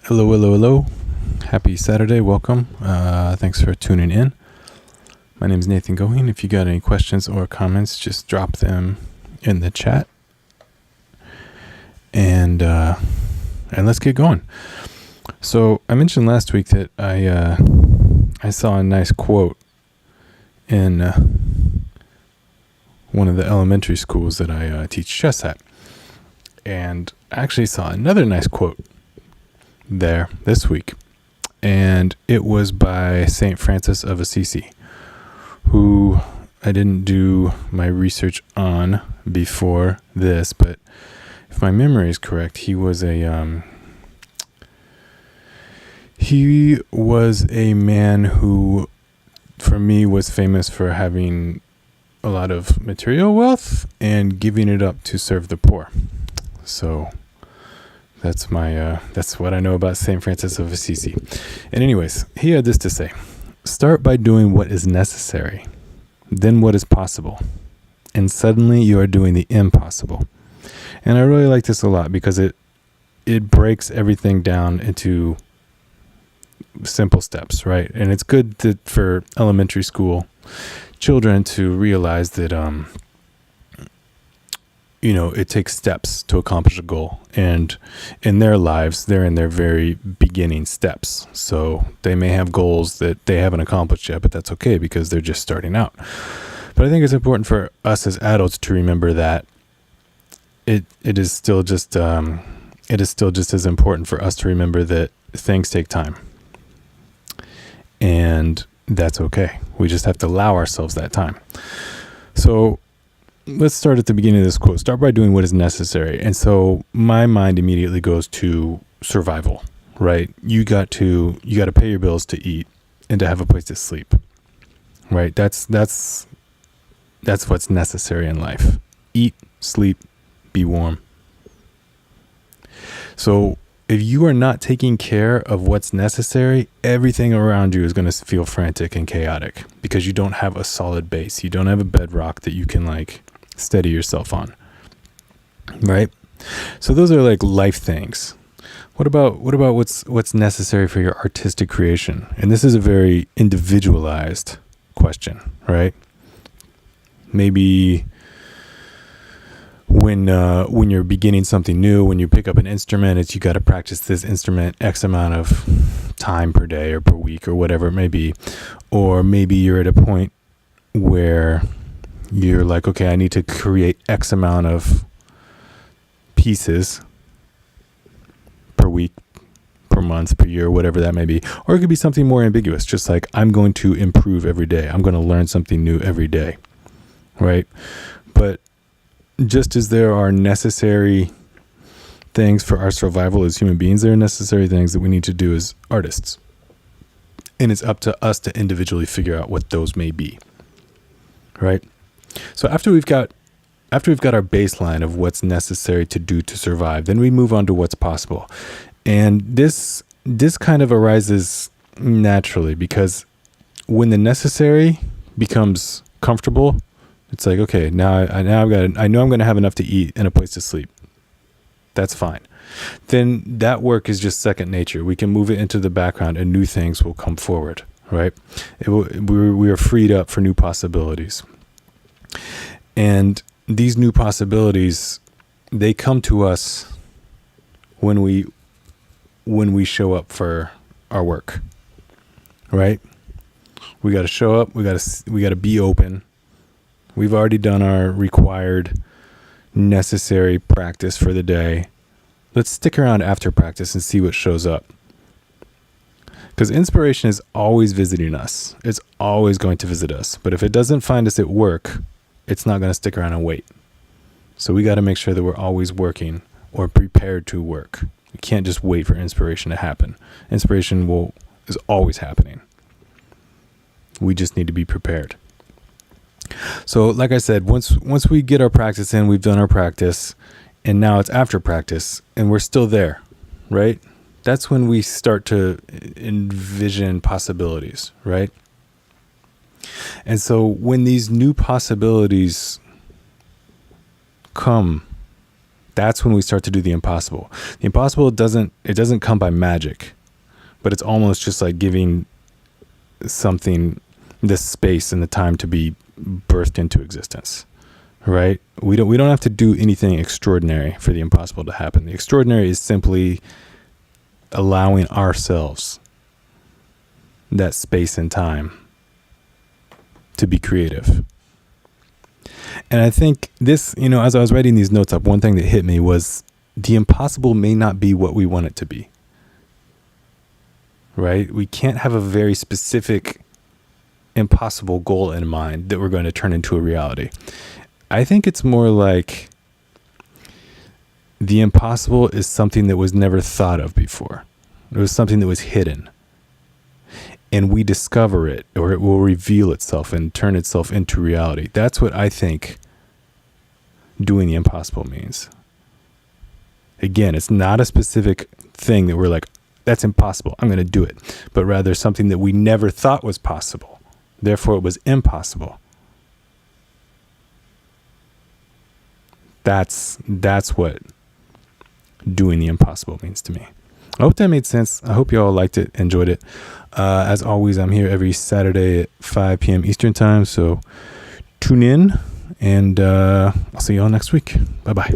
Hello, hello, hello. Happy Saturday. Welcome. Thanks for tuning in. My name is Nathan Goheen. If you got any questions or comments, just drop them in the chat. And let's get going. So I mentioned last week that I saw a nice quote in one of the elementary schools that I teach chess at. And I actually saw another nice quote there this week, and it was by Saint Francis of Assisi, who I didn't do my research on before this, but if my memory is correct, he was a man who, for me, was famous for having a lot of material wealth and giving it up to serve the poor. So that's what I know about St. Francis of Assisi. And anyways, he had this to say: start by doing what is necessary, then what is possible, and suddenly you are doing the impossible. And I really like this a lot because it breaks everything down into simple steps, right? And it's good for elementary school children to realize that it takes steps to accomplish a goal, and in their lives, they're in their very beginning steps. So they may have goals that they haven't accomplished yet, but that's okay because they're just starting out. But I think it's important for us as adults to remember that it is still just as important for us to remember that things take time, and that's okay. We just have to allow ourselves that time. So let's start at the beginning of this quote. Start by doing what is necessary. And so my mind immediately goes to survival, right? You got to pay your bills to eat and to have a place to sleep, right? That's what's necessary in life. Eat, sleep, be warm. So if you are not taking care of what's necessary, everything around you is going to feel frantic and chaotic because you don't have a solid base. You don't have a bedrock that you can steady yourself on, right? So those are life things. What about what's necessary for your artistic creation? And this is a very individualized question, right? Maybe when you're beginning something new, when you pick up an instrument, you got to practice this instrument X amount of time per day or per week or whatever it may be. Or maybe you're at a point where you're like, okay, I need to create X amount of pieces per week, per month, per year, whatever that may be. Or it could be something more ambiguous, just like I'm going to improve every day. I'm going to learn something new every day, right? But just as there are necessary things for our survival as human beings, there are necessary things that we need to do as artists. And it's up to us to individually figure out what those may be, right? So after we've got our baseline of what's necessary to do to survive, then we move on to what's possible. And this kind of arises naturally because when the necessary becomes comfortable, it's like, okay, now I know I'm going to have enough to eat and a place to sleep. That's fine. Then that work is just second nature. We can move it into the background and new things will come forward, right? We are freed up for new possibilities. And these new possibilities, they come to us when we show up for our work, right? We got to show up. We got to be open. We've already done our required, necessary practice for the day. Let's stick around after practice and see what shows up. Because inspiration is always visiting us. It's always going to visit us. But if it doesn't find us at work, it's not going to stick around and wait. So we got to make sure that we're always working or prepared to work. We can't just wait for inspiration to happen. Inspiration is always happening. We just need to be prepared. So like I said, once we get our practice in, we've done our practice, and now it's after practice, and we're still there, right? That's when we start to envision possibilities, right? And so when these new possibilities come That's when we start to do the impossible. The impossible doesn't come by magic, but it's almost just like giving something the space and the time to be birthed into existence. Right? We don't have to do anything extraordinary for the impossible to happen. The extraordinary is simply allowing ourselves that space and time to be creative. And I think this, as I was writing these notes up, one thing that hit me was the impossible may not be what we want it to be. Right? We can't have a very specific impossible goal in mind that we're going to turn into a reality. I think it's more like the impossible is something that was never thought of before. It was something that was hidden. And we discover it, or it will reveal itself and turn itself into reality. That's what I think doing the impossible means. Again, it's not a specific thing that we're like, that's impossible, I'm going to do it. But rather something that we never thought was possible. Therefore, it was impossible. That's what doing the impossible means to me. I hope that made sense. I hope you all liked it, enjoyed it. As always, I'm here every Saturday at 5 p.m. Eastern time. So tune in, and I'll see you all next week. Bye-bye.